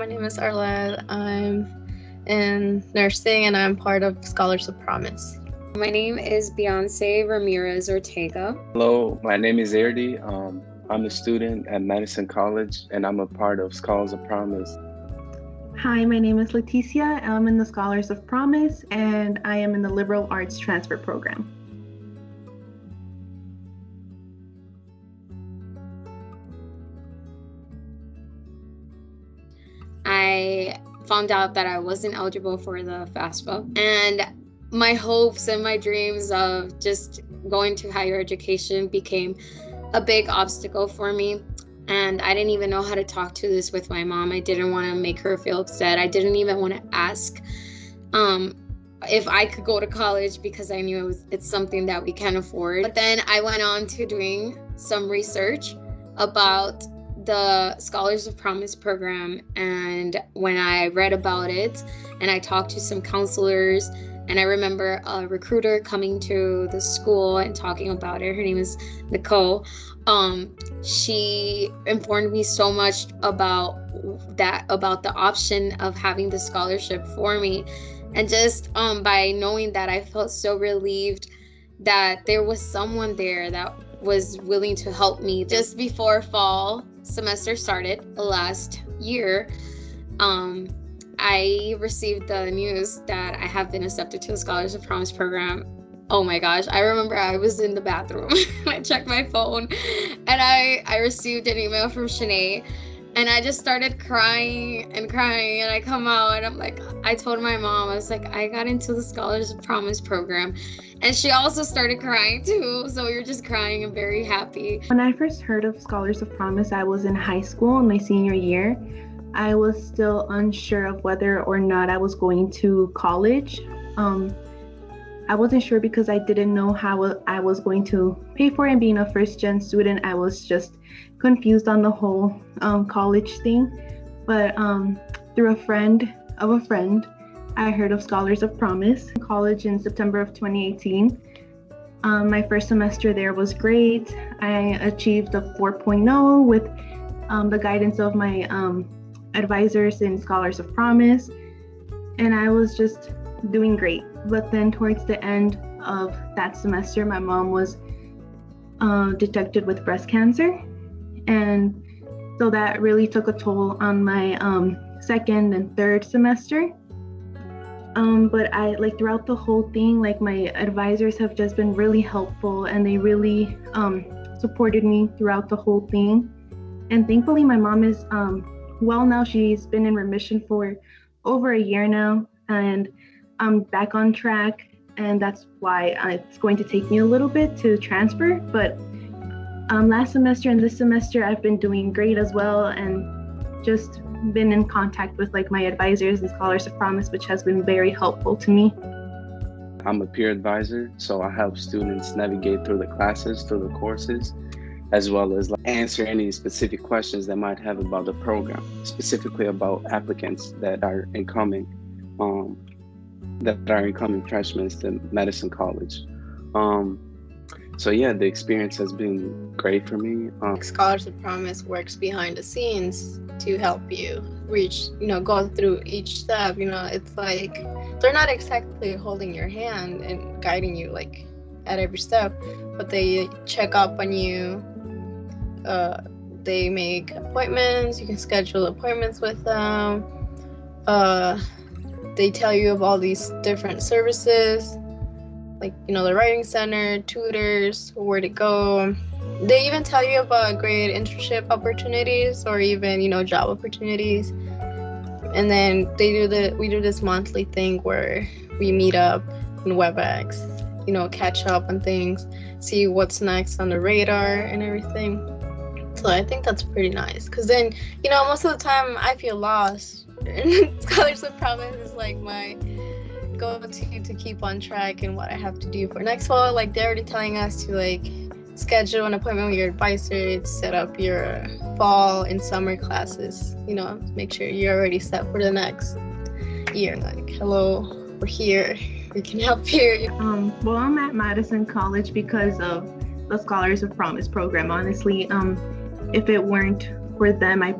my name is Arlette. I'm in nursing and I'm part of Scholars of Promise. My name is Beyonce Ramirez Ortega. Hello, my name is Erdi. I'm a student at Madison College and I'm a part of Scholars of Promise. Hi, my name is Leticia. I'm in the Scholars of Promise and I am in the Liberal Arts Transfer Program. I found out that I wasn't eligible for the FAFSA, and my hopes and my dreams of just going to higher education became a big obstacle for me. And I didn't even know how to talk to this with my mom. I didn't want to make her feel upset. I didn't even want to ask if I could go to college because I knew it's something that we can't afford. But then I went on to doing some research about the Scholars of Promise program, and when I read about it and I talked to some counselors, and I remember a recruiter coming to the school and talking about it. Her name is Nicole. She informed me so much about the option of having the scholarship for me, and just by knowing that, I felt so relieved that there was someone there that was willing to help me. Just before fall semester started last year, I received the news that I have been accepted to the Scholars of Promise program. Oh my gosh, I remember I was in the bathroom and I checked my phone and I received an email from Shanae, and I just started crying and I come out and I'm like, I told my mom, I was like, I got into the Scholars of Promise program, and she also started crying too. So we were just crying and very happy. When I first heard of Scholars of Promise, I was in high school in my senior year. I was still unsure of whether or not I was going to college. I wasn't sure because I didn't know how I was going to pay for it, and being a first-gen student, I was just confused on the whole college thing. But through a friend of a friend, I heard of Scholars of Promise. College in September of 2018. My first semester there was great. I achieved a 4.0 with the guidance of my advisors in Scholars of Promise, and I was just doing great. But then towards the end of that semester, my mom was detected with breast cancer, and so that really took a toll on my second and third semester. But I, like, throughout the whole thing, like, my advisors have just been really helpful, and they really supported me throughout the whole thing. And thankfully my mom is well now. She's been in remission for over a year now, and I'm back on track, and that's why it's going to take me a little bit to transfer. But last semester and this semester I've been doing great as well, and just been in contact with, like, my advisors and Scholars of Promise, which has been very helpful to me. I'm a peer advisor, so I help students navigate through the classes, through the courses, as well as answer any specific questions they might have about the program, specifically about applicants that are incoming freshmen to Madison College. So yeah, the experience has been great for me. Scholars of Promise works behind the scenes to help you reach, go through each step. It's like they're not exactly holding your hand and guiding you like at every step, but they check up on you. They make appointments. You can schedule appointments with them. They tell you of all these different services, like, the writing center, tutors, where to go. They even tell you about great internship opportunities or even, job opportunities. And then we do this monthly thing where we meet up in WebEx, catch up on things, see what's next on the radar and everything. So I think that's pretty nice, because then, most of the time I feel lost. Scholars of Promise is like my go-to to keep on track and what I have to do for next fall. Like, they're already telling us to schedule an appointment with your advisor to set up your fall and summer classes, make sure you're already set for the next year. Like, hello, we're here, we can help you. Well, I'm at Madison College because of the Scholars of Promise program. Honestly, if it weren't for them, I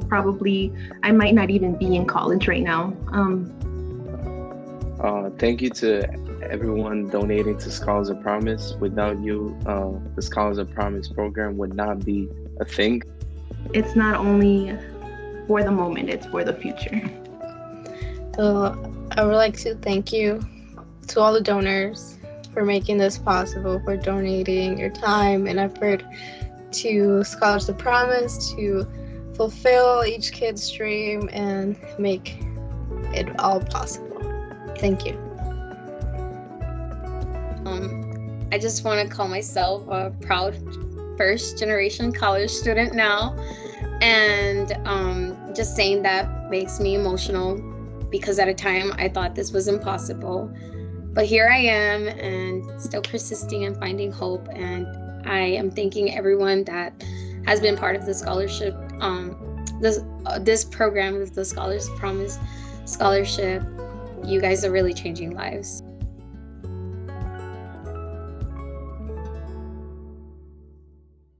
might not even be in college right now. Thank you to everyone donating to Scholars of Promise. Without you, the Scholars of Promise program would not be a thing. It's not only for the moment, it's for the future. I would like to thank you to all the donors for making this possible, for donating your time and effort to Scholars of Promise to fulfill each kid's dream and make it all possible. Thank you. I just want to call myself a proud first generation college student now, and just saying that makes me emotional, because at a time I thought this was impossible, but here I am and still persisting and finding hope. And I am thanking everyone that has been part of the scholarship, this program with the Scholars of Promise Scholarship. You guys are really changing lives.